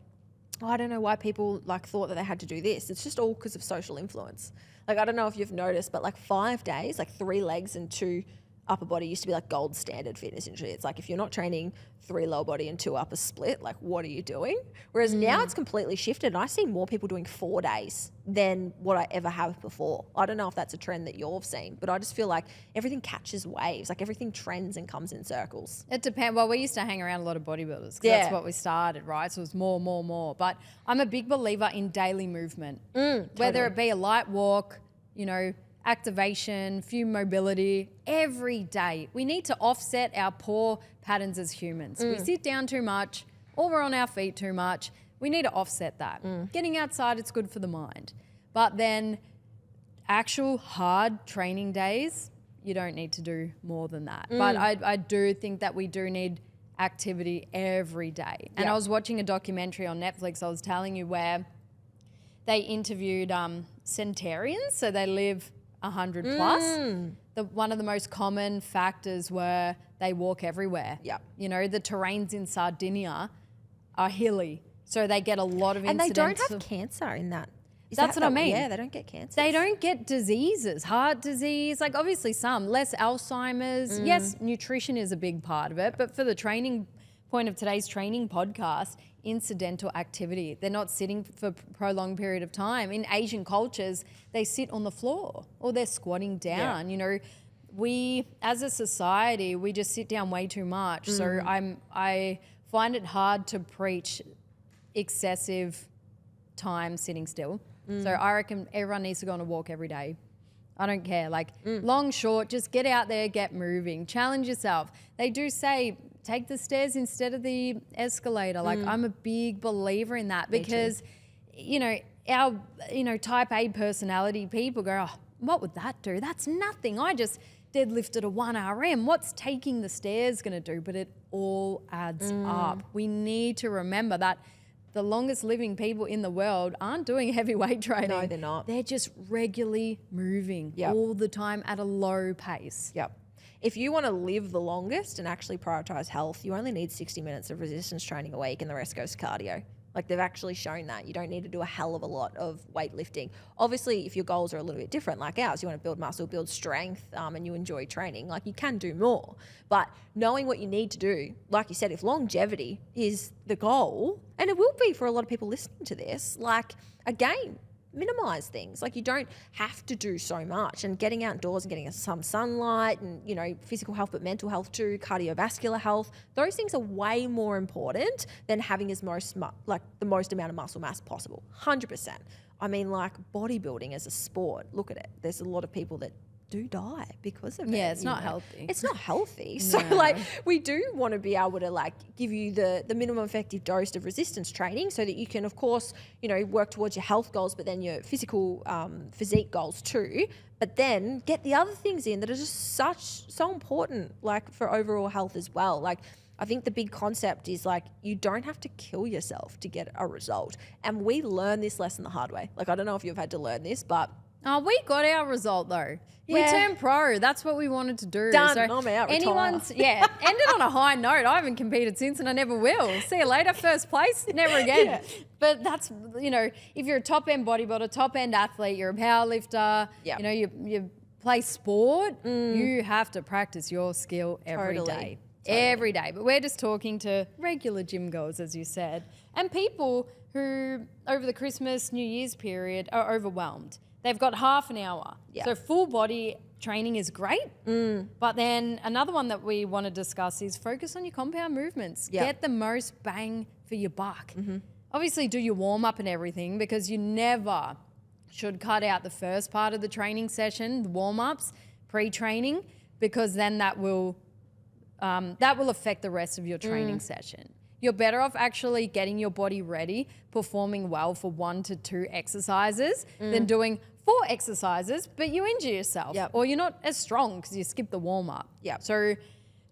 oh, I don't know why people like thought that they had to do this. It's just all because of social influence. Like, I don't know if you've noticed, but like 5 days, like 3 legs and 2 upper body used to be like gold standard fitness industry. It's like if you're not training 3 lower body and 2 upper split, like what are you doing? Whereas now it's completely shifted, and I see more people doing 4 days than what I ever have before. I don't know if that's a trend that you've seen, but I just feel like everything catches waves, like everything trends and comes in circles. It depends. Well, we used to hang around a lot of bodybuilders 'cause Yeah. that's what we started, right? So it was more. But I'm a big believer in daily movement, whether it be a light walk, you know, activation, few mobility, every day. We need to offset our poor patterns as humans. We sit down too much, or we're on our feet too much. We need to offset that. Getting outside, it's good for the mind. But then actual hard training days, you don't need to do more than that. But I do think that we do need activity every day. And I was watching a documentary on Netflix, I was telling you, where they interviewed centenarians, so they live 100 plus. One of the most common factors were they walk everywhere. Yep. You know, the terrains in Sardinia are hilly, so they get a lot of And they incidents. don't have cancer in that. That's what I mean. Yeah, they don't get cancer. They don't get diseases, heart disease, like obviously some, less Alzheimer's. Yes, nutrition is a big part of it, but for the training point of today's training podcast, incidental activity. They're not sitting for a prolonged period of time. In Asian cultures, they sit on the floor or they're squatting down. You know, we as a society, we just sit down way too much. So I find it hard to preach excessive time sitting still. So I reckon everyone needs to go on a walk every day. I don't care, like long, short, just get out there, get moving, challenge yourself. They do say take the stairs instead of the escalator. Like I'm a big believer in that because, you know, our, type A personality people go, oh, what would that do? That's nothing. I just deadlifted a 1 RM. What's taking the stairs going to do? But it all adds up. We need to remember that the longest living people in the world aren't doing heavy weight training. No, they're not. They're just regularly moving all the time at a low pace. Yep. If you want to live the longest and actually prioritize health, you only need 60 minutes of resistance training a week and the rest goes to cardio. Like they've actually shown that. You don't need to do a hell of a lot of weightlifting. Obviously, if your goals are a little bit different like ours, you want to build muscle, build strength, and you enjoy training, like you can do more. But knowing what you need to do, like you said, if longevity is the goal, and it will be for a lot of people listening to this, like again, minimize things. Like you don't have to do so much, and getting outdoors and getting some sunlight and, physical health, but mental health too, cardiovascular health, those things are way more important than having the most amount of muscle mass possible. 100%. I mean, like bodybuilding as a sport, look at it. There's a lot of people that do die because of it. Yeah, it's not healthy. It's not healthy. So like we do want to be able to like give you the minimum effective dose of resistance training so that you can, of course, work towards your health goals, but then your physical physique goals too. But then get the other things in that are just so important, like for overall health as well. Like I think the big concept is like you don't have to kill yourself to get a result. And we learn this lesson the hard way. Like I don't know if you've had to learn this, but we got our result though. We Yeah. turned pro. That's what we wanted to do. Done. So I'm out. retire. Ended on a high note. I haven't competed since and I never will. See you later. First place. Never again. Yeah. But that's, if you're a top end bodybuilder, top end athlete, you're a power lifter, Yeah. you play sport, you have to practice your skill every Totally. day. Every day. But we're just talking to regular gym goers, as you said, and people who over the Christmas, New Year's period are overwhelmed. They've got half an hour. Yeah. So full body training is great. But then another one that we want to discuss is focus on your compound movements. Yeah. Get the most bang for your buck. Obviously do your warm up and everything because you never should cut out the first part of the training session, the warm ups, pre-training, because then that will affect the rest of your training session. You're better off actually getting your body ready, performing well for 1 to 2 exercises than doing 4 exercises, but you injure yourself or you're not as strong because you skip the warm-up. So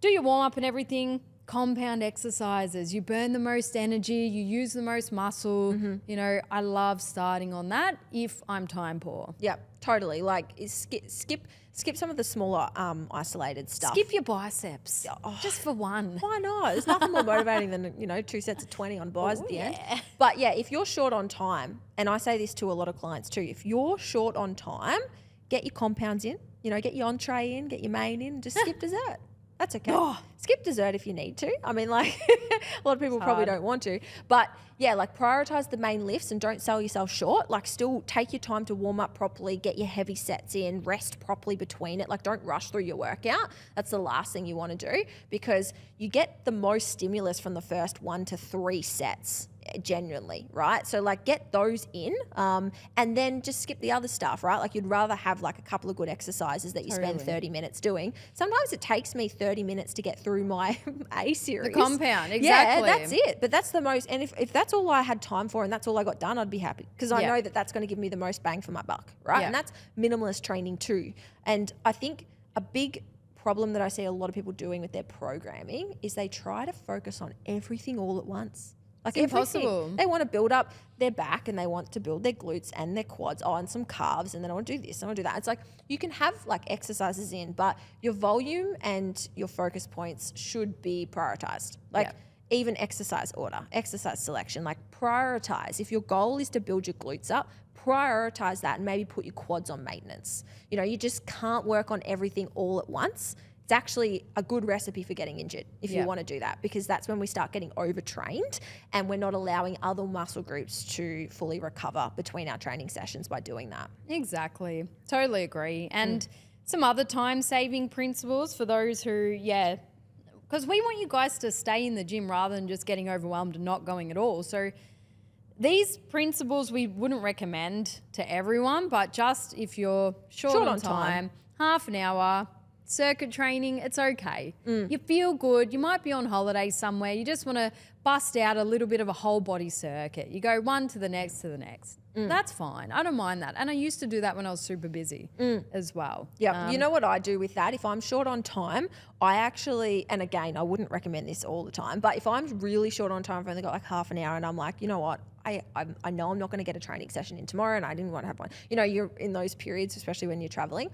do your warm-up and everything, compound exercises. You burn the most energy, you use the most muscle. I love starting on that if I'm time poor. Yep, totally. Like skip some of the smaller isolated stuff. Skip your biceps just for one. Why not? There's nothing more motivating than 2 sets of 20 on bis at the end. But yeah, if you're short on time, and I say this to a lot of clients too, if you're short on time, get your compounds in, get your entree in, get your main in, just skip dessert. That's okay. Skip dessert if you need to. I mean, like a lot of people probably don't want to. But yeah, like prioritize the main lifts and don't sell yourself short. Like still take your time to warm up properly, get your heavy sets in, rest properly between it. Like don't rush through your workout. That's the last thing you want to do because you get the most stimulus from the first 1 to 3 sets. Genuinely, right? So like get those in and then just skip the other stuff, right? Like you'd rather have like a couple of good exercises that you spend 30 minutes doing. Sometimes it takes me 30 minutes to get through my A series. The compound, exactly. Yeah, that's it. But that's the most, and if that's all I had time for and that's all I got done, I'd be happy because I know that that's going to give me the most bang for my buck, right? And that's minimalist training too. And I think a big problem that I see a lot of people doing with their programming is they try to focus on everything all at once. Like It's everything. impossible. They want to build up their back and they want to build their glutes and their quads. Oh, and some calves, and then I want to do this and I want to do that. It's like you can have like exercises in, but your volume and your focus points should be prioritized. Like even exercise order, exercise selection, like prioritize. If your goal is to build your glutes up, prioritize that and maybe put your quads on maintenance. You know, you just can't work on everything all at once. It's actually a good recipe for getting injured if you want to do that, because that's when we start getting overtrained and we're not allowing other muscle groups to fully recover between our training sessions by doing that. Exactly. Totally agree. And some other time-saving principles for those who, because we want you guys to stay in the gym rather than just getting overwhelmed and not going at all. So these principles we wouldn't recommend to everyone, but just if you're short on time, half an hour, circuit training, it's okay. You feel good. You might be on holiday somewhere. You just want to bust out a little bit of a whole body circuit. You go one to the next to the next. That's fine. I don't mind that. And I used to do that when I was super busy as well. Yeah. You know what I do with that? If I'm short on time, I actually, and again, I wouldn't recommend this all the time, but if I'm really short on time, I've only got like half an hour and I'm like, you know what? I know I'm not going to get a training session in tomorrow and I didn't want to have one. You know, you're in those periods, especially when you're traveling.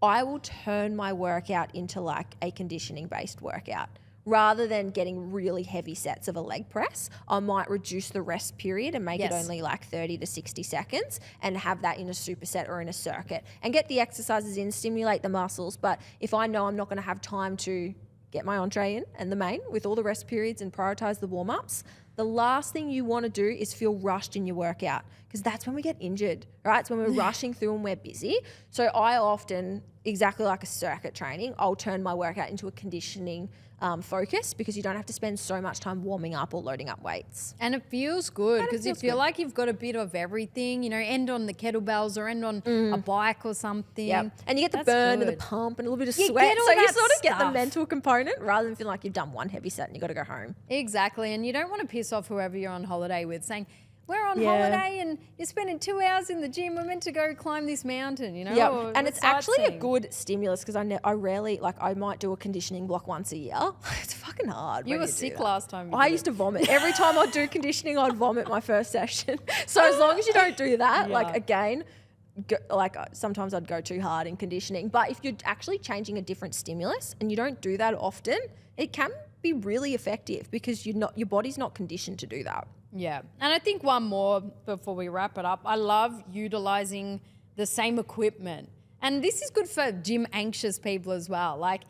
I will turn my workout into like a conditioning based workout. Rather than getting really heavy sets of a leg press, I might reduce the rest period and make it only like 30 to 60 seconds and have that in a superset or in a circuit and get the exercises in, stimulate the muscles. But if I know I'm not going to have time to get my entree in and the main with all the rest periods and prioritize the warm-ups, the last thing you want to do is feel rushed in your workout, because that's when we get injured, right? It's when we're rushing through and we're busy. So I often, exactly like a circuit training, I'll turn my workout into a conditioning focus, because you don't have to spend so much time warming up or loading up weights. And it feels good because you feel like you've got a bit of everything, you know, end on the kettlebells or end on a bike or something. Yeah, and you get the burn and the pump and a little bit of sweat. So you sort of get the mental component rather than feeling like you've done one heavy set and you've got to go home. Exactly. And you don't want to piss off whoever you're on holiday with saying, we're on holiday and you're spending 2 hours in the gym. We're meant to go climb this mountain, you know? Yeah, and it's actually a good stimulus, because I rarely, like I might do a conditioning block once a year. It's fucking hard. You were sick last time. I used to vomit. Every time I'd do conditioning, I'd vomit my first session. So as long as you don't do that, like again, sometimes I'd go too hard in conditioning. But if you're actually changing a different stimulus and you don't do that often, it can be really effective, because your body's not conditioned to do that. Yeah. And I think one more before we wrap it up. I love utilizing the same equipment. And this is good for gym anxious people as well. Like,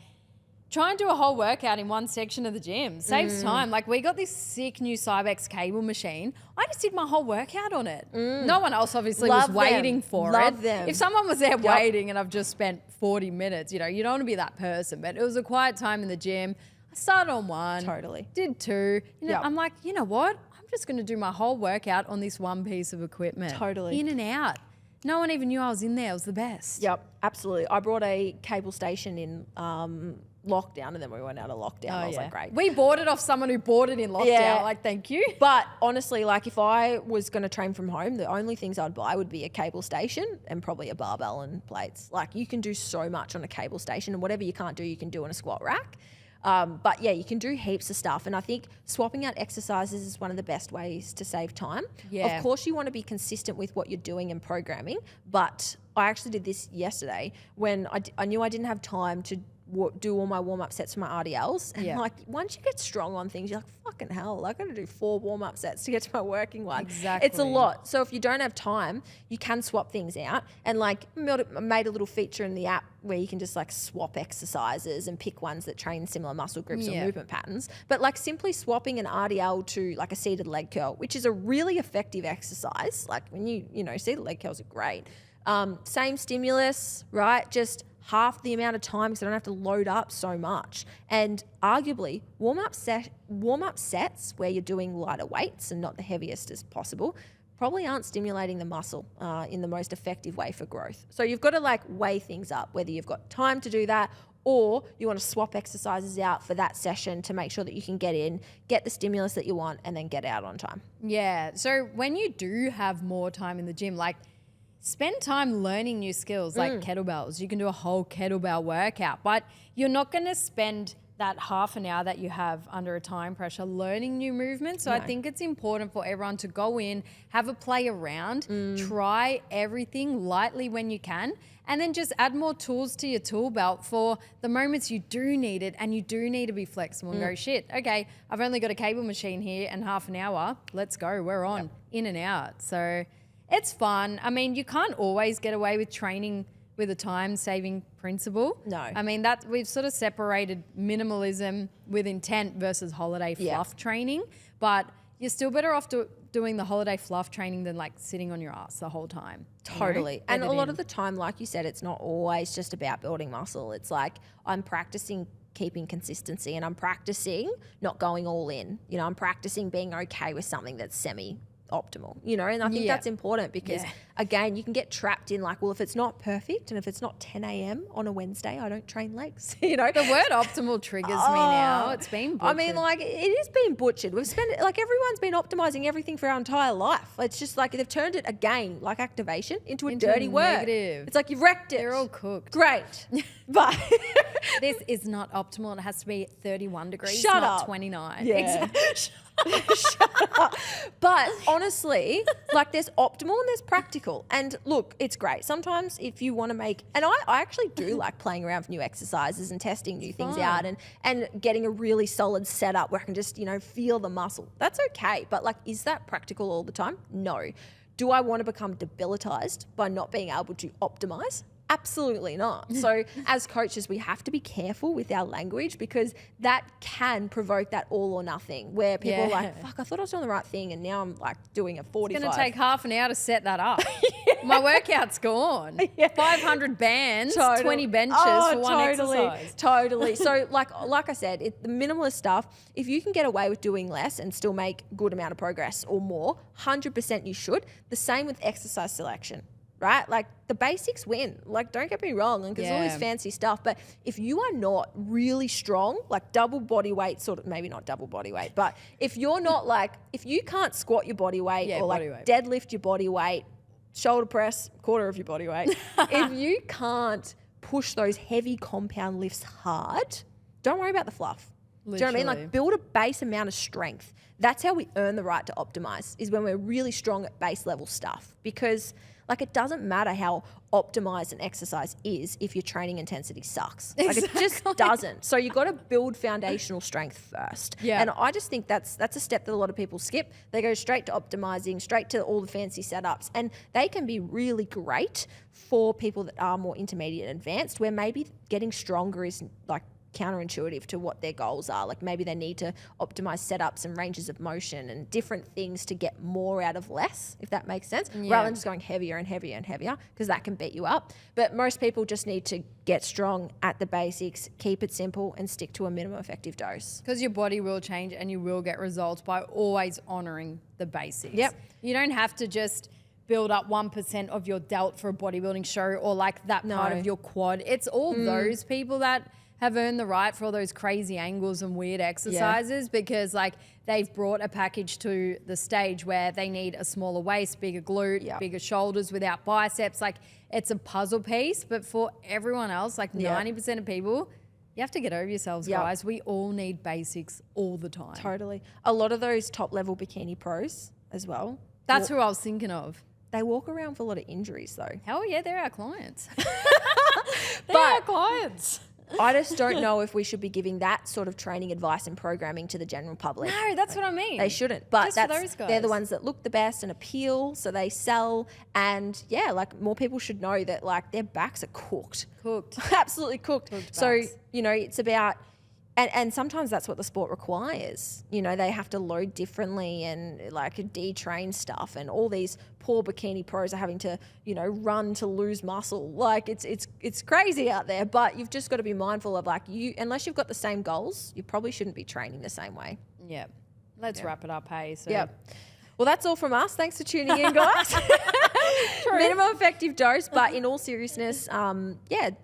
try and do a whole workout in one section of the gym. Saves time. Like, we got this sick new Cybex cable machine. I just did my whole workout on it. No one else obviously was waiting for it. Love them. If someone was there waiting and I've just spent 40 minutes, you know, you don't want to be that person. But it was a quiet time in the gym. I started on one. Totally. Did two. You know, I'm like, you know what? I'm just going to do my whole workout on this one piece of equipment. Totally. In and out. No one even knew I was in there. It was the best. Yep, absolutely. I brought a cable station in lockdown, and then we went out of lockdown. I was like, great. We bought it off someone who bought it in lockdown. Yeah. Like, thank you. But honestly, like if I was going to train from home, the only things I'd buy would be a cable station and probably a barbell and plates. Like, you can do so much on a cable station, and whatever you can't do, you can do on a squat rack. But yeah, you can do heaps of stuff. And I think swapping out exercises is one of the best ways to save time. Yeah. Of course, you want to be consistent with what you're doing and programming. But I actually did this yesterday when I knew I didn't have time to do all my warm-up sets for my RDLs. And like, once you get strong on things, you're like, fucking hell, I got to do 4 warm-up sets to get to my working one. Exactly. It's a lot. So if you don't have time, you can swap things out. And like, made a little feature in the app where you can just like swap exercises and pick ones that train similar muscle groups or movement patterns. But like, simply swapping an RDL to like a seated leg curl, which is a really effective exercise. Like, when you know, seated leg curls are great. Same stimulus, right? Just half the amount of time, because I don't have to load up so much. And arguably, warm-up sets where you're doing lighter weights and not the heaviest as possible probably aren't stimulating the muscle in the most effective way for growth. So you've got to like weigh things up, whether you've got time to do that or you want to swap exercises out for that session to make sure that you can get in, get the stimulus that you want, and then get out on time. Yeah. So when you do have more time in the gym, like, spend time learning new skills like kettlebells. You can do a whole kettlebell workout, but you're not going to spend that half an hour that you have under a time pressure learning new movements. So I think it's important for everyone to go in, have a play around, try everything lightly when you can, and then just add more tools to your tool belt for the moments you do need it, and you do need to be flexible and go, shit, okay, I've only got a cable machine here and half an hour. Let's go. We're on, in and out. So it's fun. I mean, you can't always get away with training with a time-saving principle. No. I mean, that we've sort of separated minimalism with intent versus holiday fluff training, but you're still better off doing the holiday fluff training than like sitting on your ass the whole time. Totally. You know? And a lot of the time, like you said, it's not always just about building muscle. It's like I'm practicing keeping consistency, and I'm practicing not going all in. You know, I'm practicing being okay with something that's semi-optimal, you know, and I think that's important because, again, you can get trapped in like, well, if it's not perfect and if it's not 10 a.m. on a Wednesday, I don't train legs, you know. The word optimal triggers me now. It's been butchered. I mean, like, it is being butchered. We've spent, like, everyone's been optimizing everything for our entire life. It's just like they've turned it again, like activation, into a dirty word. Negative. It's like you've wrecked it. They're all cooked. Great. But this is not optimal. It has to be 31 degrees, Shut not up. 29. Yeah. Exactly. Shut up. But honestly, like there's optimal and there's practical. And look, it's great. Sometimes if you want to make, and I actually do like playing around with new exercises and testing new things out and getting a really solid setup where I can just, you know, feel the muscle. That's okay. But like, is that practical all the time? No. Do I want to become debilitized by not being able to optimize? Absolutely not. So as coaches, we have to be careful with our language because that can provoke that all or nothing where people are like, fuck, I thought I was doing the right thing and now I'm like doing a 45. It's going to take half an hour to set that up. My workout's gone. 500 bands, 20 benches for one exercise. Totally. So like I said, the minimalist stuff, if you can get away with doing less and still make good amount of progress or more, 100% you should. The same with exercise selection. Right? Like the basics win. Like don't get me wrong, because all this fancy stuff. But if you are not really strong, like double body weight, sort of maybe not double body weight, but if you're not like, if you can't squat your body weight or like deadlift your body weight, shoulder press, quarter of your body weight, if you can't push those heavy compound lifts hard, don't worry about the fluff. Literally. Do you know what I mean? Like build a base amount of strength. That's how we earn the right to optimize, is when we're really strong at base level stuff. Because like it doesn't matter how optimized an exercise is if your training intensity sucks. Like it just doesn't. So you've got to build foundational strength first. Yeah. And I just think that's a step that a lot of people skip. They go straight to optimizing, straight to all the fancy setups. And they can be really great for people that are more intermediate and advanced, where maybe getting stronger is like counterintuitive to what their goals are. Like maybe they need to optimize setups and ranges of motion and different things to get more out of less, if that makes sense, rather than just going heavier and heavier and heavier, because that can beat you up. But most people just need to get strong at the basics, keep it simple and stick to a minimum effective dose. Because your body will change and you will get results by always honoring the basics. Yep. You don't have to just build up 1% of your delt for a bodybuilding show or like that part of your quad. It's all those people that have earned the right for all those crazy angles and weird exercises because like they've brought a package to the stage where they need a smaller waist, bigger glute, bigger shoulders without biceps. Like it's a puzzle piece, but for everyone else, like 90% of people, you have to get over yourselves, guys. We all need basics all the time. Totally. A lot of those top level bikini pros as well. That's who I was thinking of. They walk around with a lot of injuries though. Hell yeah, they're our clients. They're our clients. I just don't know if we should be giving that sort of training advice and programming to the general public. No, that's what I mean. They shouldn't. But just for those guys. They're the ones that look the best and appeal, so they sell. And yeah, like more people should know that like their backs are cooked. Absolutely cooked. So, backs. you know, it's about, and sometimes that's what the sport requires. You know, they have to load differently and like detrain stuff, and all these poor bikini pros are having to, you know, run to lose muscle. Like it's crazy out there, but you've just got to be mindful of like unless you've got the same goals, you probably shouldn't be training the same way. Yeah. Let's wrap it up, hey. So. Yeah. Well, that's all from us. Thanks for tuning in, guys. minimum effective dose. But in all seriousness,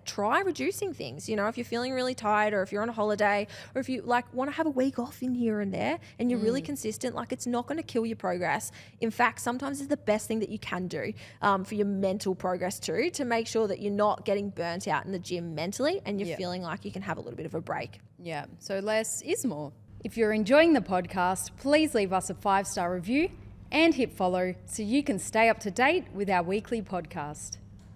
try reducing things. You know, if you're feeling really tired, or if you're on a holiday, or if you like want to have a week off in here and there, and you're really consistent, like it's not going to kill your progress. In fact, sometimes it's the best thing that you can do for your mental progress too, to make sure that you're not getting burnt out in the gym mentally, and you're feeling like you can have a little bit of a break. Yeah. So less is more. If you're enjoying the podcast, please leave us a 5-star review and hit follow so you can stay up to date with our weekly podcast.